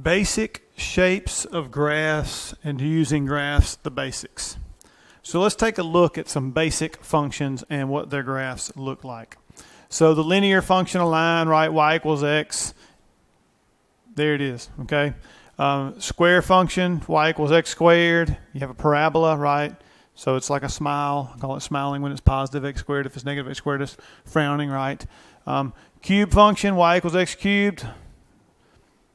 Basic shapes of graphs and using graphs, the basics. So let's take a look at some basic functions and what their graphs look like. So the linear function of line, right, y equals x, there it is, okay? Square function, y equals x squared, you have a parabola, right? So it's like a smile, I call it smiling when it's positive x squared, if it's negative x squared it's frowning, right? Cube function, y equals x cubed,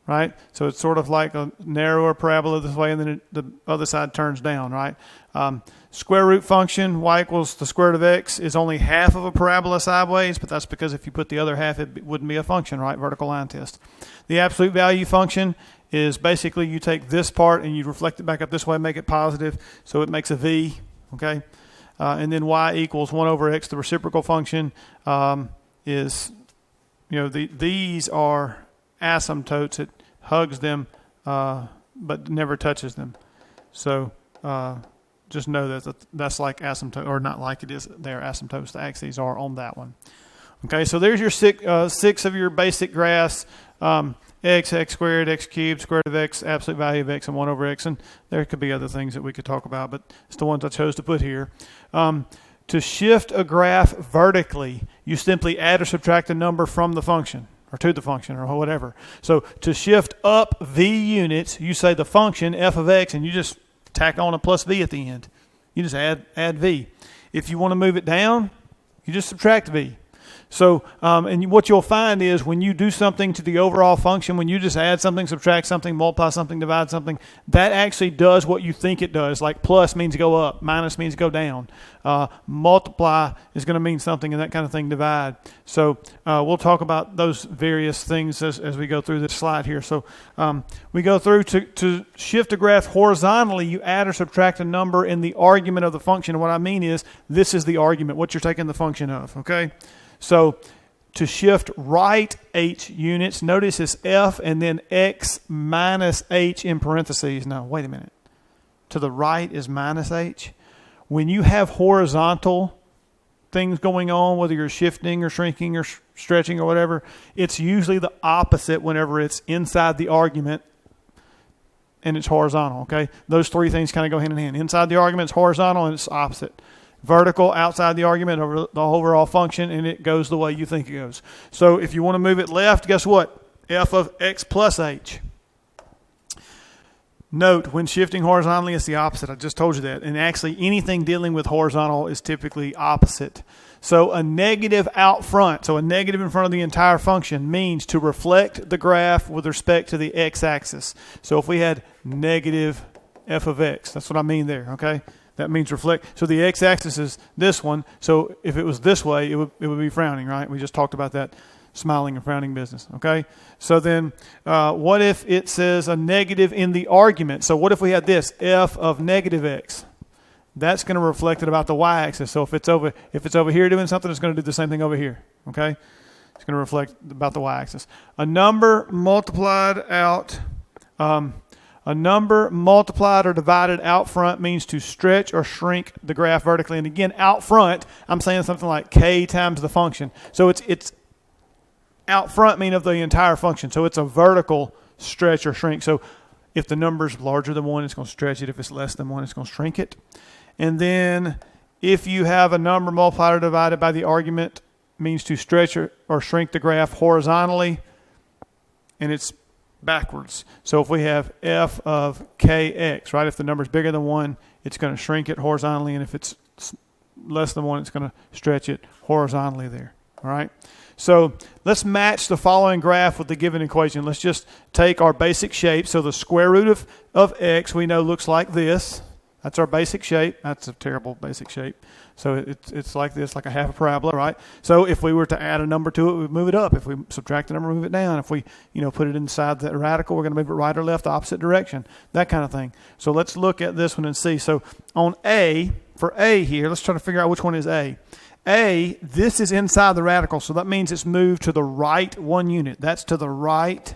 right? So it's sort of like a narrower parabola this way, and then the other side turns down, right? Square root function, y equals the square root of x, is only half of a parabola sideways, but that's because if you put the other half, it wouldn't be a function, right? Vertical line test. The absolute value function is basically you take this part and you reflect it back up this way, make it positive, so it makes a v, okay? And then y equals 1 over x, the reciprocal function, is, these are asymptotes. It hugs them but never touches them. So just know that that's like asymptote, or not like it is, they're asymptotes. The axes are on that one. Okay, so there's your six of your basic graphs. X squared, x cubed, square root of x, absolute value of x, and 1 over x. And there could be other things that we could talk about, but it's the ones I chose to put here. To shift a graph vertically, you simply add or subtract a number from the function, or to the function, or whatever. So to shift up v units, you say the function f of x, and you just tack on a plus v at the end. You just add v. If you want to move it down, you just subtract v. So, and what you'll find is when you do something to the overall function, when you just add something, subtract something, multiply something, divide something, that actually does what you think it does. Like plus means go up, minus means go down. Multiply is going to mean something, and that kind of thing, divide. So we'll talk about those various things as we go through this slide here. So we go through to shift a graph horizontally, you add or subtract a number in the argument of the function. And what I mean is this is the argument, what you're taking the function of, okay? So to shift right h units, notice it's f and then x minus h in parentheses. Now, wait a minute. To the right is minus h. When you have horizontal things going on, whether you're shifting or shrinking or stretching or whatever, it's usually the opposite whenever it's inside the argument and it's horizontal, okay? Those three things kind of go hand in hand. Inside the argument, it's horizontal, and it's opposite. Vertical, outside the argument, over the overall function, and it goes the way you think it goes. So if you want to move it left, guess what? F of x plus h. Note, when shifting horizontally, it's the opposite. I just told you that. And actually, anything dealing with horizontal is typically opposite. So a negative out front, so a negative in front of the entire function, means to reflect the graph with respect to the x-axis. So if we had negative f of x, that's what I mean there, okay? That means reflect. So the x-axis is this one. So if it was this way, it would be frowning, right? We just talked about that smiling and frowning business, okay? So then what if it says a negative in the argument? So what if we had this, f of negative x? That's going to reflect it about the y-axis. So if it's over here doing something, it's going to do the same thing over here, okay? It's going to reflect about the y-axis. A number multiplied or divided out front means to stretch or shrink the graph vertically. And again, out front, I'm saying something like k times the function. So it's out front mean of the entire function. So it's a vertical stretch or shrink. So if the number's larger than 1, it's going to stretch it. If it's less than 1, it's going to shrink it. And then if you have a number multiplied or divided by the argument, means to stretch or shrink the graph horizontally, and it's backwards. So if we have f of kx, right, if the number is bigger than 1, it's going to shrink it horizontally, and if it's less than 1, it's going to stretch it horizontally there, all right? So let's match the following graph with the given equation. Let's just take our basic shape. So the square root of x we know looks like this. That's our basic shape. That's a terrible basic shape. So it's like this, like a half a parabola, right? So if we were to add a number to it, we'd move it up. If we subtract the number, move it down. If we, put it inside the radical, we're going to move it right or left, the opposite direction, that kind of thing. So let's look at this one and see. So on A, for A here, let's try to figure out which one is A. A, this is inside the radical, so that means it's moved to the right 1 unit. That's to the right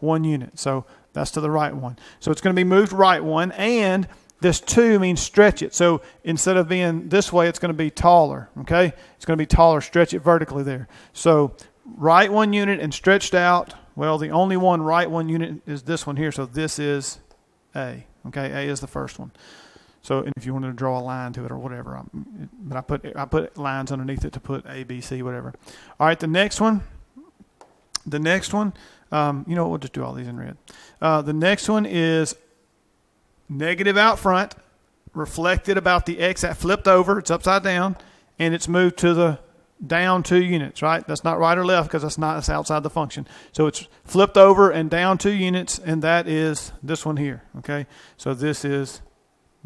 1 unit. So that's to the right 1. So it's going to be moved right 1, and this 2 means stretch it. So instead of being this way, it's going to be taller, okay? It's going to be taller, stretch it vertically there. So right 1 unit and stretched out Well, the only one right one unit is this one here, so this is A. Okay, A is the first one. So if you wanted to draw a line to it or whatever, but I put lines underneath it to put A, B, C, whatever. All right, the next one. You know what, we'll just do all these in red. The next one is negative out front, reflected about the X, that flipped over, it's upside down, and it's moved to the down 2 units, right? That's not right or left because that's outside the function. So it's flipped over and down 2 units, and that is this one here, okay? So this is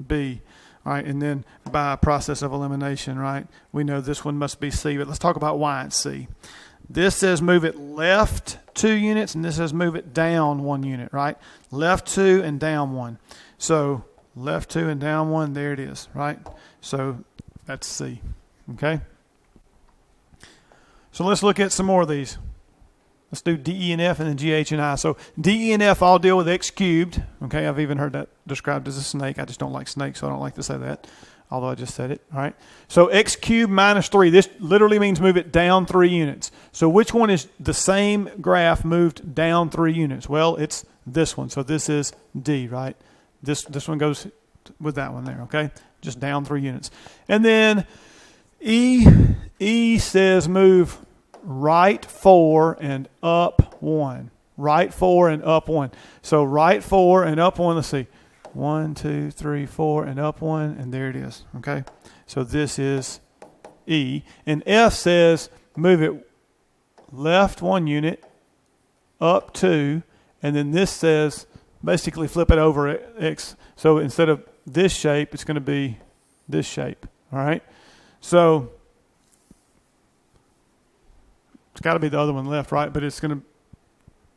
B. All right, and then by a process of elimination, right, we know this one must be C, but let's talk about why it's C. This says move it left 2 units, and this says move it down 1 unit, right? Left 2 and down 1. So left 2 and down 1, there it is, right? So that's C, okay? So let's look at some more of these. Let's do D, E, and F, and then G, H, and I. So D, E, and F all deal with X cubed. Okay, I've even heard that described as a snake. I just don't like snakes, so I don't like to say that, although I just said it. All right. So X cubed minus 3. This literally means move it down 3 units. So which one is the same graph moved down 3 units? Well, it's this one. So this is D, right? This one goes with that one there, okay? Just down 3 units. And then E says move right 4 and up 1. Right 4 and up 1. So right 4 and up 1. Let's see. 1, 2, 3, 4 and up 1. And there it is. Okay. So this is E. And F says move it left 1 unit, up 2. And then this says basically flip it over X. So instead of this shape, it's going to be this shape. All right. So it's got to be the other one left, right? But it's going to,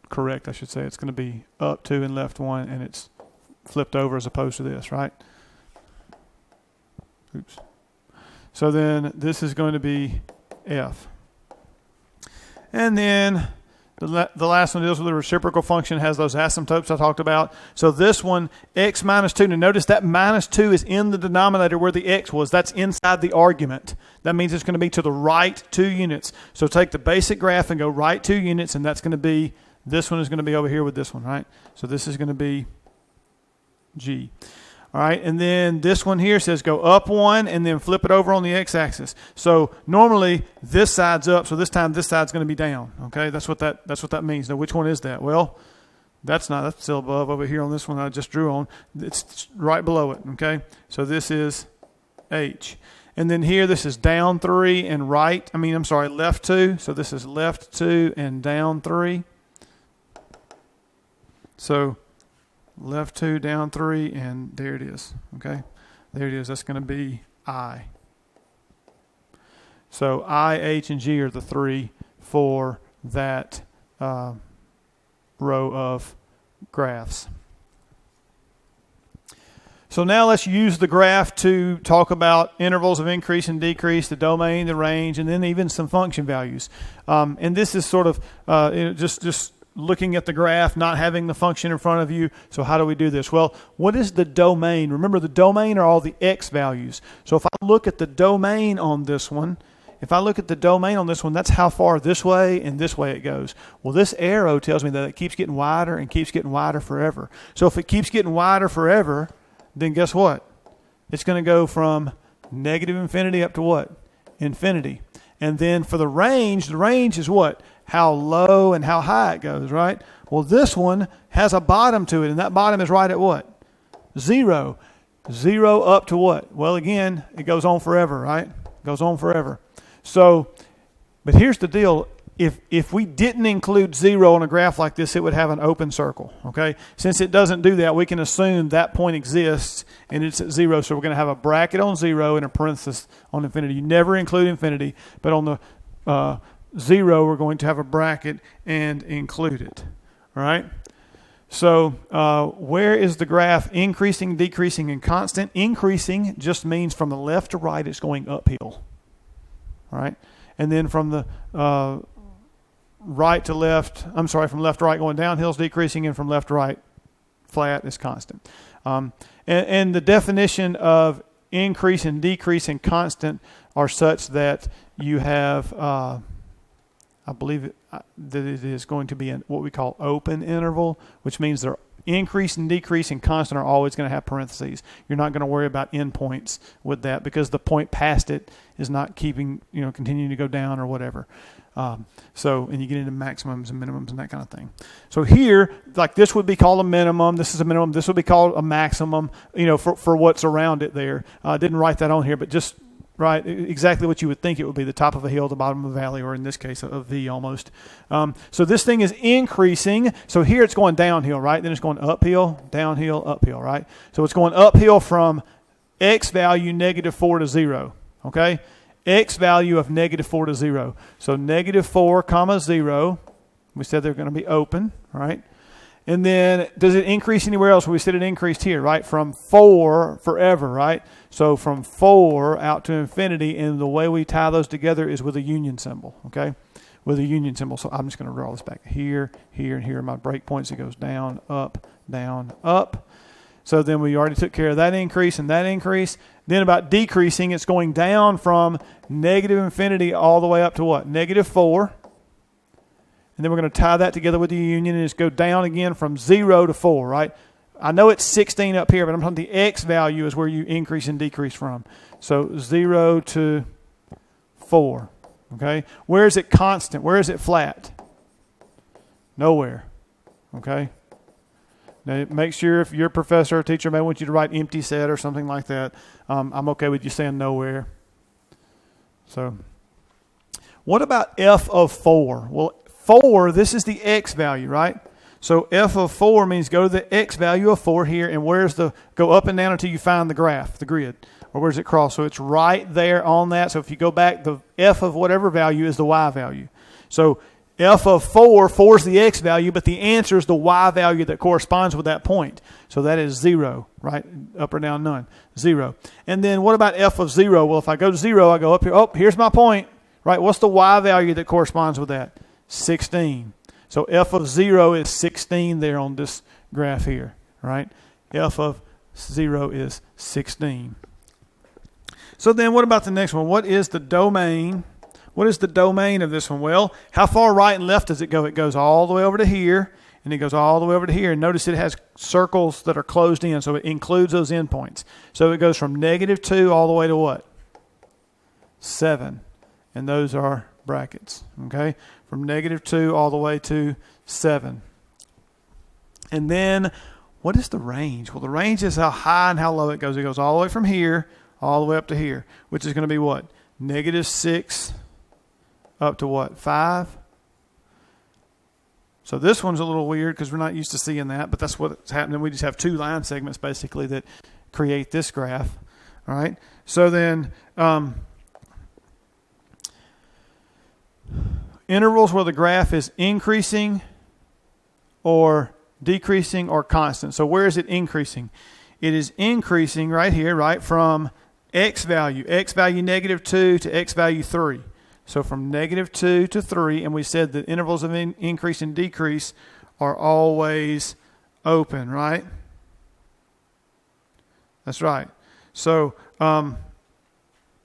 correct, I should say. It's going to be up 2 and left 1, and it's flipped over as opposed to this, right? Oops. So then this is going to be F. And then the last one deals with the reciprocal function, has those asymptotes I talked about. So this one, X minus 2. Now notice that minus 2 is in the denominator where the X was. That's inside the argument. That means it's going to be to the right 2 units. So take the basic graph and go right 2 units, and that's going to be, this one is going to be over here with this one, right? So this is going to be G. All right, and then this one here says go up 1 and then flip it over on the x-axis. So normally this side's up, so this time this side's going to be down. Okay, that's what that means. Now, which one is that? Well, that's still above over here on this one I just drew on. It's right below it. Okay, so this is H, and then here this is down 3 and left 2. So this is left 2 and down 3. So left 2, down 3, and there it is. Okay, there it is. That's going to be I. So I, H, and G are the 3 for that row of graphs. So now let's use the graph to talk about intervals of increase and decrease, the domain, the range, and then even some function values. And this is sort of just looking at the graph, not having the function in front of you. So how do we do this? Well, what is the domain? Remember, the domain are all the x values. So if I look at the domain on this one, that's how far this way and this way it goes. Well, this arrow tells me that it keeps getting wider and keeps getting wider forever. So if it keeps getting wider forever, then guess what? It's going to go from negative infinity up to what? Infinity. And then for the range is what? How low and how high it goes, right? Well, this one has a bottom to it, and that bottom is right at what? 0. 0 up to what? Well, again, it goes on forever, right? It goes on forever. So, but here's the deal. If we didn't include 0 on a graph like this, it would have an open circle, okay? Since it doesn't do that, we can assume that point exists, and it's at 0, so we're going to have a bracket on 0 and a parenthesis on infinity. You never include infinity, but on the 0, we're going to have a bracket and include it. All right? So where is the graph increasing, decreasing, and constant? Increasing just means from the left to right, it's going uphill. All right? And then from the from left to right going downhill is decreasing, and from left to right, flat is constant. And the definition of increase and decrease and constant are such that you have I believe that it is going to be what we call open interval, which means they're increase and decrease and constant are always going to have parentheses. You're not going to worry about endpoints with that because the point past it is not continuing to go down or whatever. And you get into maximums and minimums and that kind of thing. So here, like this would be called a minimum. This is a minimum. This would be called a maximum, for what's around it there. I didn't write that on here, but just right, exactly what you would think it would be, the top of a hill, the bottom of a valley, or in this case, a V almost. So this thing is increasing. So here it's going downhill, right? Then it's going uphill, downhill, uphill, right? So it's going uphill from x value -4 to 0, okay? X value of -4 to 0. So -4, 0. We said they're going to be open, right? And then does it increase anywhere else? We said it increased here, right? From 4 forever, right? So from 4 out to infinity, and the way we tie those together is with a union symbol, okay? With a union symbol. So I'm just going to draw this back here, here, and here. My breakpoints, it goes down, up, down, up. So then we already took care of that increase and that increase. Then about decreasing, it's going down from negative infinity all the way up to what? -4. And then we're going to tie that together with the union and just go down again from 0 to 4, right? I know it's 16 up here, but I'm talking the x value is where you increase and decrease from. So 0 to 4, okay? Where is it constant? Where is it flat? Nowhere, okay? Now, make sure if your professor or teacher may want you to write empty set or something like that. I'm okay with you saying nowhere. So what about f of 4? Well, 4, this is the x value, right? So f of 4 means go to the x value of 4 here, and go up and down until you find the graph, the grid, or where's it cross? So it's right there on that. So if you go back, the f of whatever value is the y value. So f of 4 is the x value, but the answer is the y value that corresponds with that point. So that is 0, right? Up or down, none. 0. And then what about f of 0? Well, if I go to 0, I go up here. Oh, here's my point, right? What's the y value that corresponds with that? 16. So f of 0 is 16 there on this graph here, right? F of 0 is 16. So then what about the next one? What is the domain? What is the domain of this one? Well, how far right and left does it go? It goes all the way over to here, and it goes all the way over to here. And notice it has circles that are closed in, so it includes those endpoints. So it goes from -2 all the way to what? 7. And those are brackets, okay? From -2 all the way to 7. And then what is the range? Well, the range is how high and how low it goes. It goes all the way from here all the way up to here, which is going to be what? -6 up to what? 5? So this one's a little weird because we're not used to seeing that, but that's what's happening. We just have 2 line segments basically that create this graph. All right. So then intervals where the graph is increasing or decreasing or constant. So where is it increasing? It is increasing right here, right, from x value -2 to x value 3. So from -2 to 3, and we said that intervals of increase and decrease are always open, right? That's right. So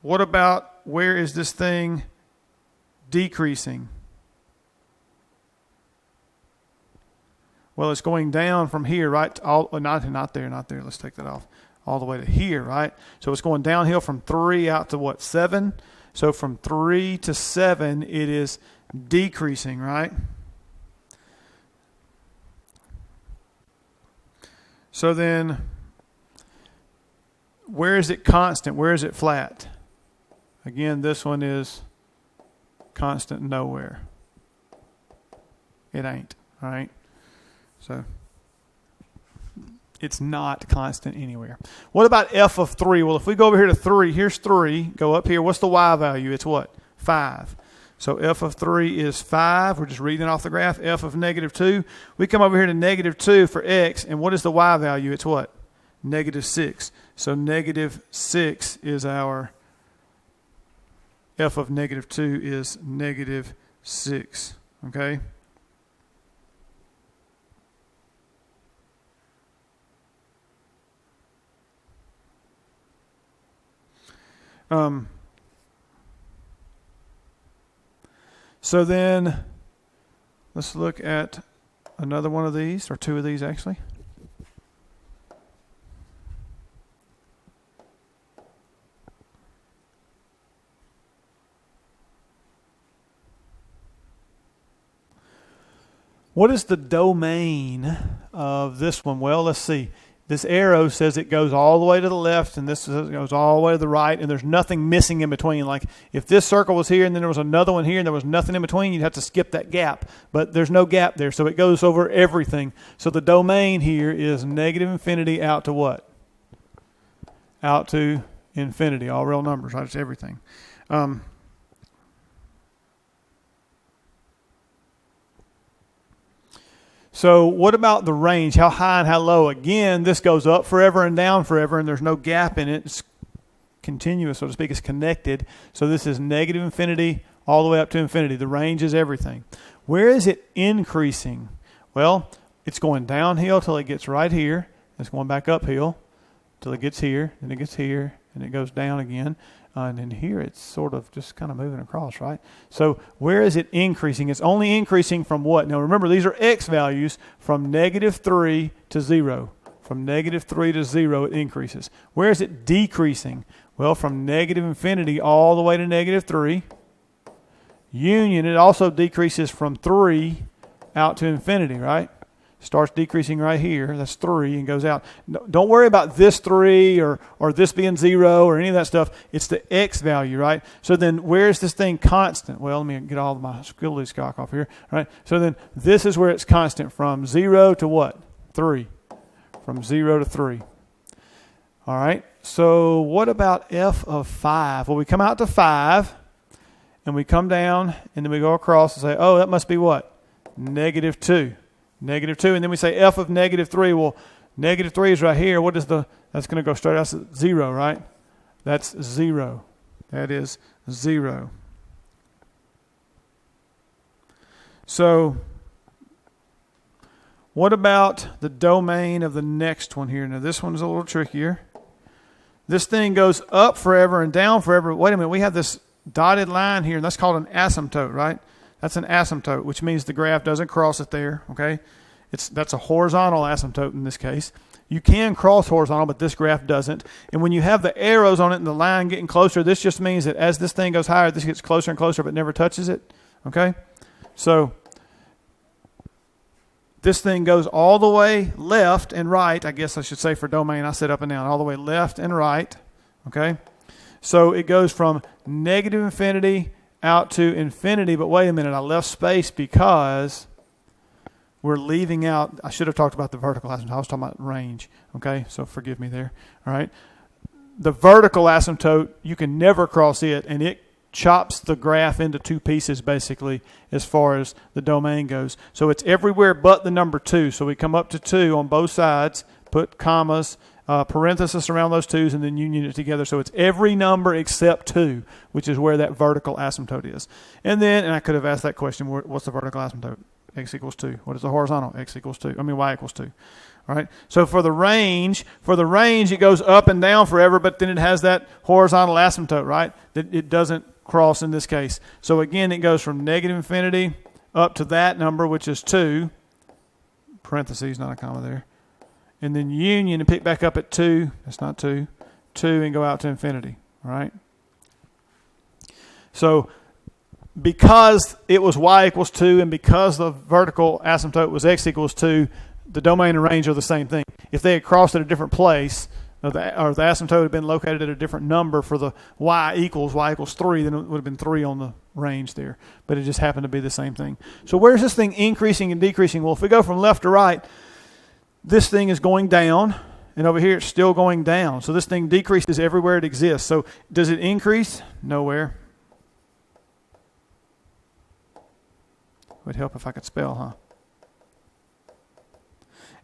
what about where is this thing decreasing? Well, it's going down from here, right? Not there. Let's take that off. All the way to here, right? So it's going downhill from 3 out to what, 7? So from 3 to 7, it is decreasing, right? So then, where is it constant? Where is it flat? Again, this one is constant nowhere. It ain't, all right? So it's not constant anywhere. What about f of 3? Well, if we go over here to 3, here's 3. Go up here. What's the y value? It's what? 5. So f of 3 is 5. We're just reading off the graph. F of -2. We come over here to -2 for x. And what is the y value? It's what? -6. So -6 is our f of -2 is -6. Okay? So then let's look at another one of these, or two of these actually. What is the domain of this one? Well, let's see. This arrow says it goes all the way to the left, and this says it goes all the way to the right, and there's nothing missing in between. Like if this circle was here and then there was another one here and there was nothing in between, you'd have to skip that gap. But there's no gap there, so it goes over everything. So the domain here is negative infinity out to what? Out to infinity, all real numbers, right? It's everything. So what about the range? How high and how low? Again, this goes up forever and down forever, and there's no gap in it. It's continuous, so to speak. It's connected. So this is negative infinity all the way up to infinity. The range is everything. Where is it increasing? Well, it's going downhill till it gets right here. It's going back uphill till it gets here, and it gets here, and it goes down again. And then here it's sort of just kind of moving across, right? So where is it increasing? It's only increasing from what? Now remember, these are x values from negative 3 to 0. From negative 3 to 0, it increases. Where is it decreasing? Well, from negative infinity all the way to negative 3. Union, it also decreases from 3 out to infinity, right? Starts decreasing right here. That's 3 and goes out. Don't worry about this 3 or this being 0 or any of that stuff. It's the x value, right? So then where is this thing constant? Well, let me get all of my schock off here. All right. So then this is where it's constant from 0 to what? 3. From 0 to 3. All right. So what about f of 5? Well, we come out to 5 and we come down and then we go across and say, oh, that must be what? Negative 2. Negative 2, and then we say f of negative 3. Well, negative 3 is right here. What is that's going to go straight out to 0, right? That's 0. That is 0. So what about the domain of the next one here? Now, this one's a little trickier. This thing goes up forever and down forever. Wait a minute. We have this dotted line here, and that's called an asymptote, right? That's an asymptote, which means the graph doesn't cross it there, okay? That's a horizontal asymptote in this case. You can cross horizontal, but this graph doesn't. And when you have the arrows on it and the line getting closer, this just means that as this thing goes higher, this gets closer and closer, but never touches it, okay? So this thing goes all the way left and right. I guess I should say for domain, I said up and down, all the way left and right, okay? So it goes from negative infinity out to infinity, but wait a minute, I left space because we're leaving out, I should have talked about the vertical asymptote. I was talking about range, okay? So forgive me there, all right? The vertical asymptote, you can never cross it, and it chops the graph into two pieces, basically, as far as the domain goes. So it's everywhere but the number 2. So we come up to 2 on both sides, put commas, parenthesis around those 2's, and then union it together. So it's every number except 2, which is where that vertical asymptote is. And I could have asked that question, what's the vertical asymptote? X equals 2. What is the horizontal? Y equals 2. All right. So for the range, it goes up and down forever, but then it has that horizontal asymptote, right? That it doesn't cross in this case. So again, it goes from negative infinity up to that number, which is 2. Parentheses, not a comma there. And then union and pick back up at 2. That's not 2. 2 and go out to infinity. All right. So because it was y equals 2 and because the vertical asymptote was x equals 2, the domain and range are the same thing. If they had crossed at a different place, or the asymptote had been located at a different number for the y equals 3, then it would have been 3 on the range there. But it just happened to be the same thing. So where's this thing increasing and decreasing? Well, if we go from left to right, this thing is going down, and over here it's still going down. So this thing decreases everywhere it exists. So does it increase? Nowhere. Would help if I could spell, huh?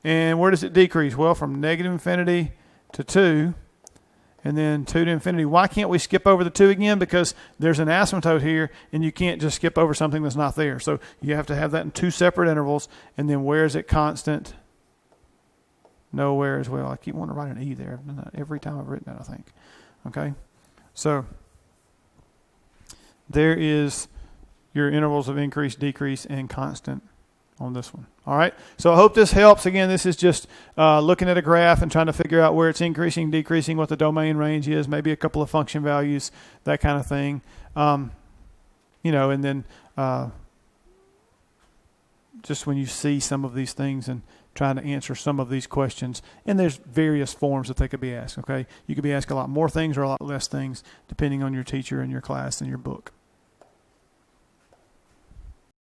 And where does it decrease? Well, from negative infinity to 2, and then 2 to infinity. Why can't we skip over the 2 again? Because there's an asymptote here, and you can't just skip over something that's not there. So you have to have that in 2 separate intervals. And then where is it constant? Nowhere as well. I keep wanting to write an E there. I've done that every time I've written that, I think. Okay? So there is your intervals of increase, decrease, and constant on this one. All right. So I hope this helps. Again, this is just looking at a graph and trying to figure out where it's increasing, decreasing, what the domain range is, maybe a couple of function values, that kind of thing. And then just when you see some of these things and trying to answer some of these questions, and there's various forms that they could be asked. Okay. You could be asked a lot more things or a lot less things depending on your teacher and your class and your book.